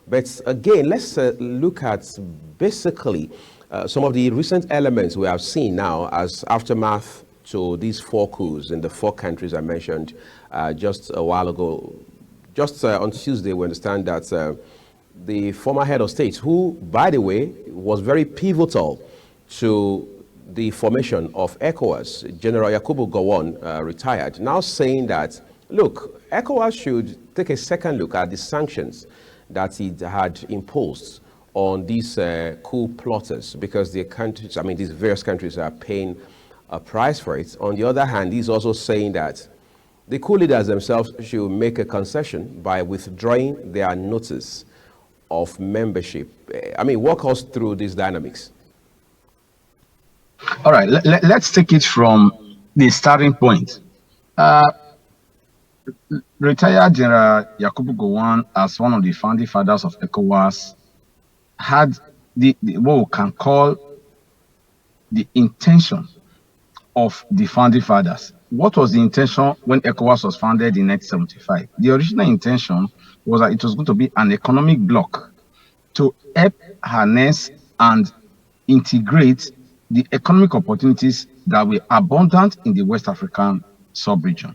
But again, let's look at basically some of the recent elements we have seen now as aftermath to these four coups in the four countries I mentioned just a while ago. Just on Tuesday, we understand that the former head of state, who, by the way, was very pivotal to the formation of ECOWAS, General Yakubu Gowon, retired, now saying that, look, ECOWAS should take a second look at the sanctions that it had imposed on these coup plotters, because the countries, I mean, these various countries are paying a price for it. On the other hand, he's also saying that the coup leaders themselves should make a concession by withdrawing their notice of membership. I mean, walk us through these dynamics. All right, let's take it from the starting point. Retired General Yakubu Gowon, as one of the founding fathers of ECOWAS, had the what we can call the intention of the founding fathers. What was the intention when ECOWAS was founded in 1975? The original intention was that it was going to be an economic bloc to help harness and integrate the economic opportunities that were abundant in the West African sub-region.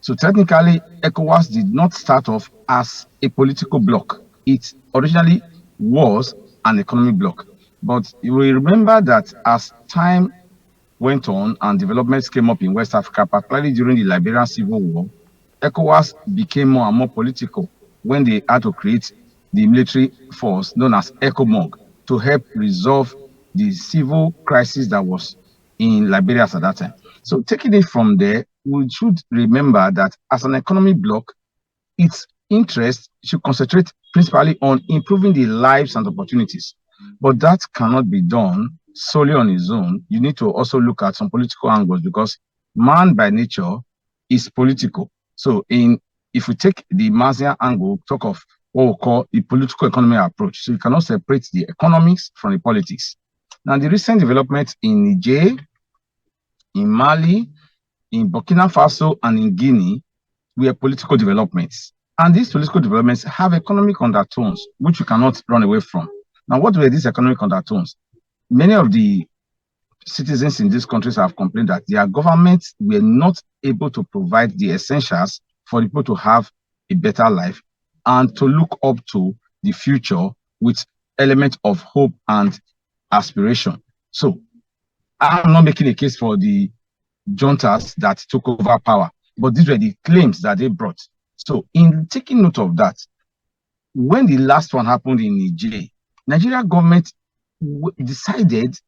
So technically, ECOWAS did not start off as a political bloc. It originally was an economic bloc. But you will remember that as time went on and developments came up in West Africa, particularly during the Liberian Civil War, ECOWAS became more and more political when they had to create the military force known as ECOMOG to help resolve the civil crisis that was in Liberia at that time. So taking it from there, we should remember that as an economic bloc, its interest should concentrate principally on improving the lives and opportunities. But that cannot be done solely on its own. You need to also look at some political angles, because man by nature is political. So if we take the Marxian angle, talk of what we call the political economy approach. So you cannot separate the economics from the politics. Now, the recent developments in Niger, in Mali, in Burkina Faso, and in Guinea were political developments. And these political developments have economic undertones, which you cannot run away from. Now, what were these economic undertones? Many of the citizens in these countries have complained that their governments were not able to provide the essentials for people to have a better life and to look up to the future with element of hope and aspiration. So I'm not making a case for the juntas that took over power, but these were the claims that they brought. So in taking note of that, when the last one happened in Niger, Nigeria government decided,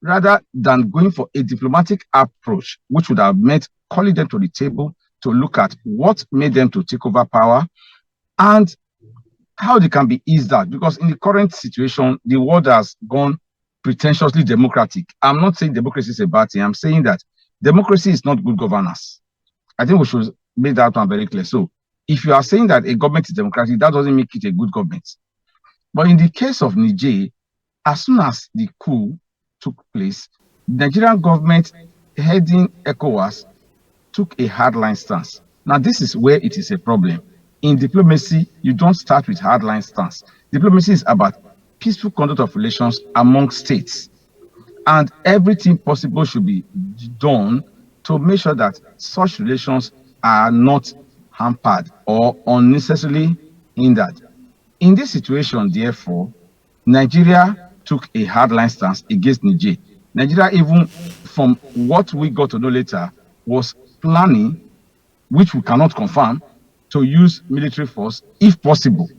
rather than going for a diplomatic approach, which would have meant calling them to the table to look at what made them to take over power and how they can be eased out. Because in the current situation, the world has gone pretentiously democratic. I'm not saying democracy is a bad thing. I'm saying that democracy is not good governance. I think we should make that one very clear. So if you are saying that a government is democratic, that doesn't make it a good government. But in the case of Niger, as soon as the coup took place, the Nigerian government heading ECOWAS took a hardline stance. Now, this is where it is a problem. In diplomacy, you don't start with hardline stance. Diplomacy is about peaceful conduct of relations among states. And everything possible should be done to make sure that such relations are not hampered or unnecessarily hindered. In this situation, therefore, Nigeria took a hardline stance against Niger. Nigeria, even from what we got to know later, was planning, which we cannot confirm, to use military force if possible.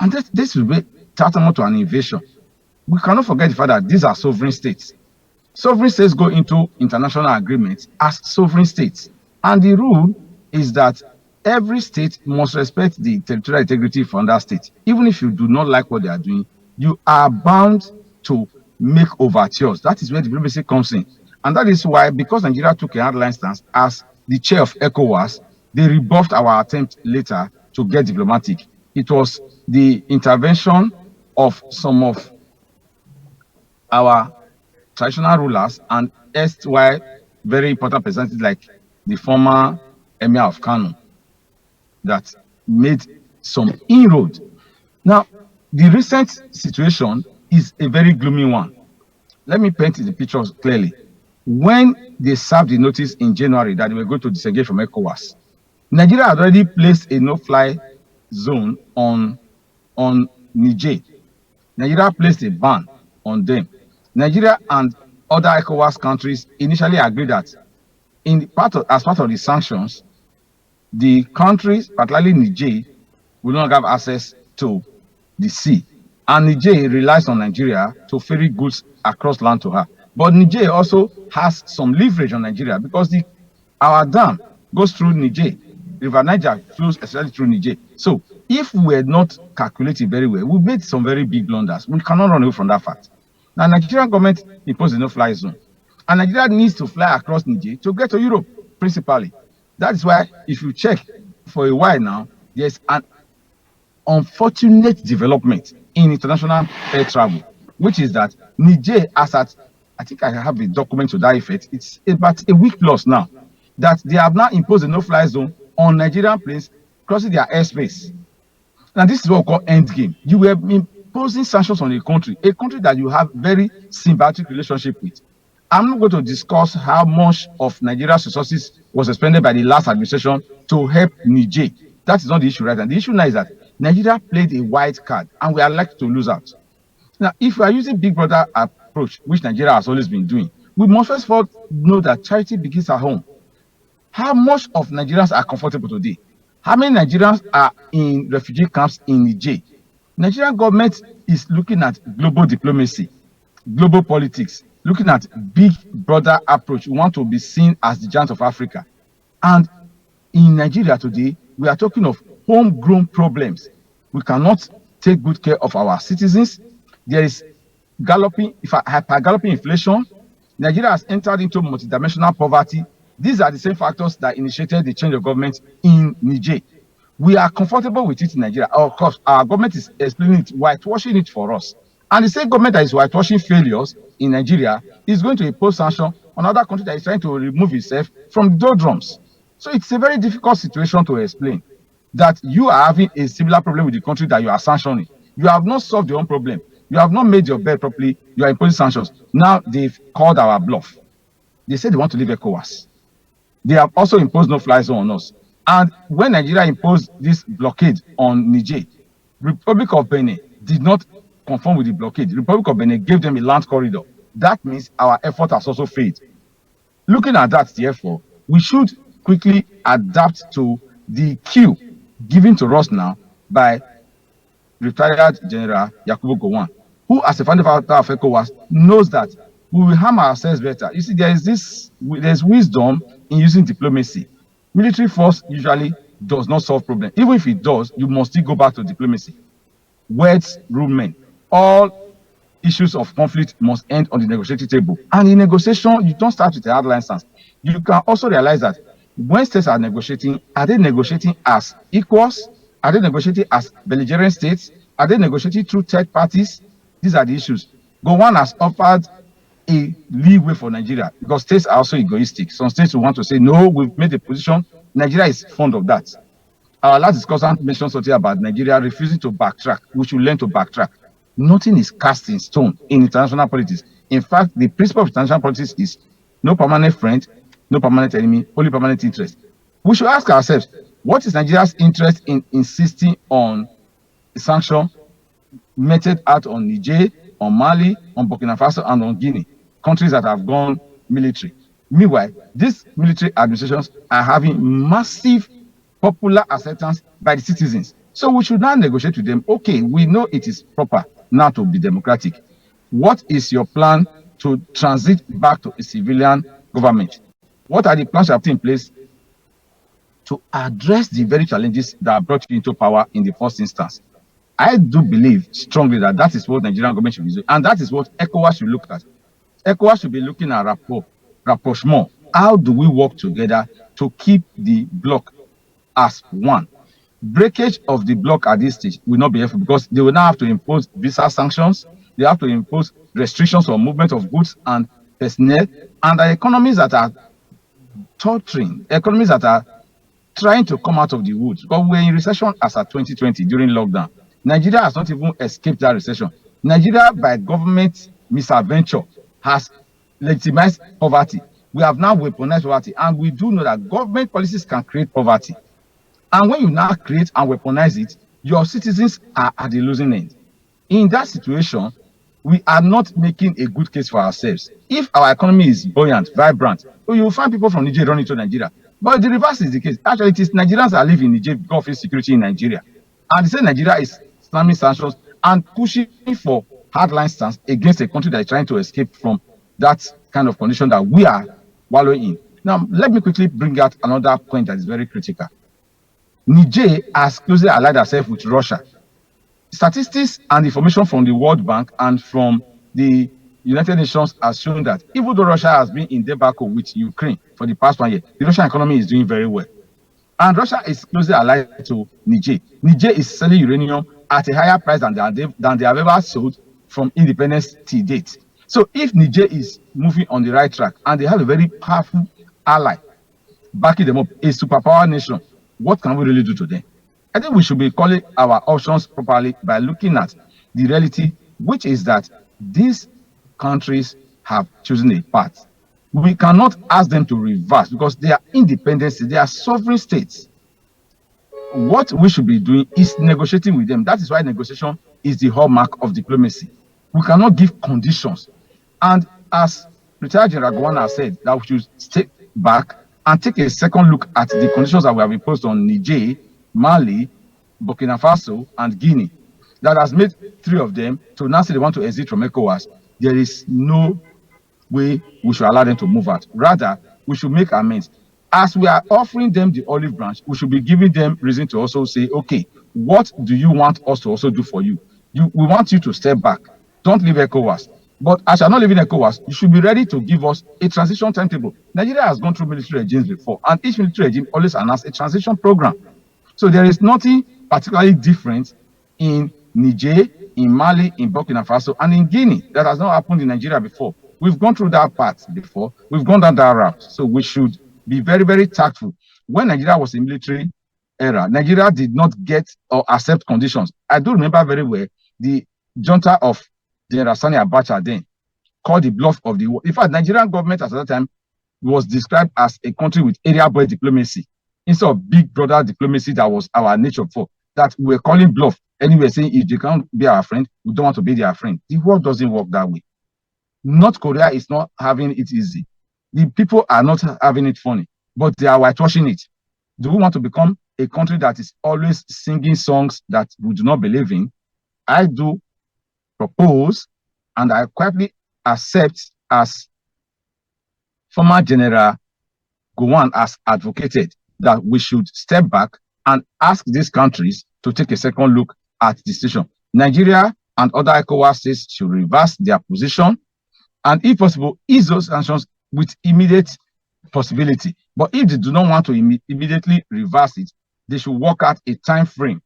And this will be tantamount to an invasion. We cannot forget the fact that these are sovereign states. Sovereign states go into international agreements as sovereign states. And the rule is that every state must respect the territorial integrity of another state. Even if you do not like what they are doing, you are bound to make overtures. That is where diplomacy comes in. And that is why, because Nigeria took a hardline stance as the chair of ECOWAS, they rebuffed our attempt later to get diplomatic. It was the intervention of some of our traditional rulers and erstwhile very important representatives like the former Emir of Kano that made some inroad. Now, the recent situation is a very gloomy one. Let me paint the picture clearly. When they served the notice in January that they were going to disengage from ECOWAS, Nigeria had already placed a no-fly zone on Niger. Nigeria placed a ban on them. Nigeria and other ECOWAS countries initially agreed that as part of the sanctions, the countries, particularly Niger, will no longer have access to the sea. And Niger relies on Nigeria to ferry goods across land to her. But Niger also has some leverage on Nigeria because our dam goes through Niger. River Niger flows especially through Niger. So if we were not calculating very well, we made some very big blunders. We cannot run away from that fact. Now, Nigerian government imposed a no-fly zone. And Nigeria needs to fly across Niger to get to Europe, principally. That is why, if you check for a while now, there's an unfortunate development in international air travel, which is that Niger, I think I have a document to that effect, it's about a week plus now, that they have now imposed a no-fly zone on Nigerian planes crossing their airspace. Now, this is what we call endgame. You were imposing sanctions on a country that you have very symbiotic relationship with. I'm not going to discuss how much of Nigeria's resources was expended by the last administration to help Niger. That is not the issue right now. The issue now is that Nigeria played a white card and we are likely to lose out. Now, if we are using Big Brother approach, which Nigeria has always been doing, we must first of all know that charity begins at home. How much of Nigerians are comfortable today? How many Nigerians are in refugee camps in Niger? Nigerian government is looking at global diplomacy, global politics, looking at Big Brother approach. We want to be seen as the giant of Africa. And in Nigeria today, we are talking of homegrown problems. We cannot take good care of our citizens. There is hyper-galloping inflation. Nigeria has entered into multidimensional poverty. These are the same factors that initiated the change of government in Niger. We are comfortable with it in Nigeria. Of course, our government is explaining it, whitewashing it for us. And the same government that is whitewashing failures in Nigeria is going to impose sanctions on other countries that is trying to remove itself from the doldrums. So it's a very difficult situation to explain that you are having a similar problem with the country that you are sanctioning. You have not solved your own problem. You have not made your bed properly. You are imposing sanctions. Now they've called our bluff. They said they want to leave ECOWAS. They have also imposed no-fly zone on us. And when Nigeria imposed this blockade on Niger, Republic of Benin did not conform with the blockade. The Republic of Benin gave them a land corridor. That means our effort has also failed. Looking at that, therefore, we should quickly adapt to the cue given to us now by retired General Yakubu Gowon, who, as a founding father of ECOWAS, knows that we will harm ourselves better. You see, there's wisdom in using diplomacy. Military force usually does not solve problems. Even if it does, you must still go back to diplomacy. Words rule men. All issues of conflict must end on the negotiating table. And in negotiation, you don't start with a hardline stance. You can also realize that when states are negotiating as equals? Are they negotiating as belligerent states? Are they negotiating through third parties? These are the issues. Gowon has offered a leeway for Nigeria because states are also egoistic. Some states will want to say, no, we've made a position. Nigeria is fond of that. Our last discussion mentioned something about Nigeria refusing to backtrack. We should learn to backtrack. Nothing is cast in stone in international politics. In fact, the principle of international politics is no permanent friend, no permanent enemy, only permanent interest. We should ask ourselves, what is Nigeria's interest in insisting on a sanction meted out on Niger, on Mali, on Burkina Faso, and on Guinea, countries that have gone military? Meanwhile, these military administrations are having massive popular acceptance by the citizens. So we should now negotiate with them. Okay, we know it is proper now to be democratic. What is your plan to transit back to a civilian government? What are the plans you have put in place to address the very challenges that brought you into power in the first instance? I do believe strongly that that is what Nigerian government should be doing, and that is what ECOWAS should look at. ECOWAS should be looking at rapprochement. How do we work together to keep the bloc as one? Breakage of the bloc at this stage will not be helpful because they will now have to impose visa sanctions. They have to impose restrictions on movement of goods and personnel, and the economies that are tottering, economies that are trying to come out of the woods. Because we're in recession as at 2020 during lockdown. Nigeria has not even escaped that recession. Nigeria, by government misadventure, has legitimized poverty. We have now weaponized poverty, and we do know that government policies can create poverty. And when you now create and weaponize it, your citizens are at the losing end. In that situation, we are not making a good case for ourselves. If our economy is buoyant, vibrant, you will find people from Niger running to Nigeria. But the reverse is the case. Actually, it is Nigerians that live in Niger because of insecurity in Nigeria. And they say Nigeria is slamming sanctions and pushing for hardline stance against a country that is trying to escape from that kind of condition that we are wallowing in. Now, let me quickly bring out another point that is very critical. Niger has closely allied herself with Russia. Statistics and information from the World Bank and from the United Nations has shown that even though Russia has been in debacle with Ukraine for the past 1 year, the Russian economy is doing very well. And Russia is closely allied to Niger. Niger is selling uranium at a higher price than they have ever sold from independence to date. So if Niger is moving on the right track and they have a very powerful ally backing them up, a superpower nation, what can we really do to them? I think we should be calling our options properly by looking at the reality, which is that these countries have chosen a path. We cannot ask them to reverse because they are independent, they are sovereign states. What we should be doing is negotiating with them. That is why negotiation is the hallmark of diplomacy. We cannot give conditions. And as retired General Gowon said, that we should step back and take a second look at the conditions that we have imposed on Niger, Mali, Burkina Faso, and Guinea. That has made 3 of them to now say they want to exit from ECOWAS. There is no way we should allow them to move out. Rather, we should make amends. As we are offering them the olive branch, we should be giving them reason to also say, okay, what do you want us to also do for you? We want you to step back. Don't leave ECOWAS. But as you're not leaving ECOWAS, you should be ready to give us a transition timetable. Nigeria has gone through military regimes before, and each military regime always announced a transition program. So there is nothing particularly different in Niger, in Mali, in Burkina Faso, and in Guinea that has not happened in Nigeria before. We've gone through that path before. We've gone down that route. So we should be very, very tactful. When Nigeria was in military era, Nigeria did not get or accept conditions. I do remember very well the junta of General Sani Abacha then called the bluff of the war. In fact, Nigerian government at that time was described as a country with area boy diplomacy instead of big brother diplomacy that was our nature before. That we were calling bluff. Anyway, saying if they can't be our friend, we don't want to be their friend. The world doesn't work that way. North Korea is not having it easy. The people are not having it funny, but they are whitewashing it. Do we want to become a country that is always singing songs that we do not believe in? I do propose, and I quietly accept, as former General Gowon has advocated, that we should step back and ask these countries to take a second look at the situation. Nigeria and other ECOWAS states should reverse their position and, if possible, ease those sanctions with immediate possibility. But if they do not want to immediately reverse it, they should work out a time frame.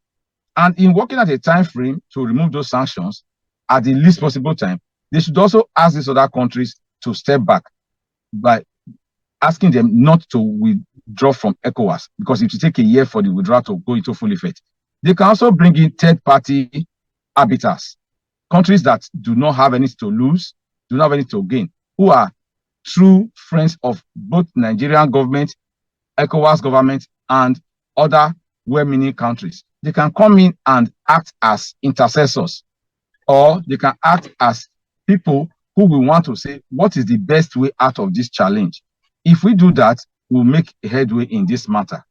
And in working at a time frame to remove those sanctions at the least possible time, they should also ask these other countries to step back by asking them not to withdraw from ECOWAS, because it will take a year for the withdrawal to go into full effect. They can also bring in third-party arbiters, countries that do not have anything to lose, do not have anything to gain, who are true friends of both Nigerian government, ECOWAS government, and other well-meaning countries. They can come in and act as intercessors, or they can act as people who will want to say, what is the best way out of this challenge? If we do that, we'll make a headway in this matter.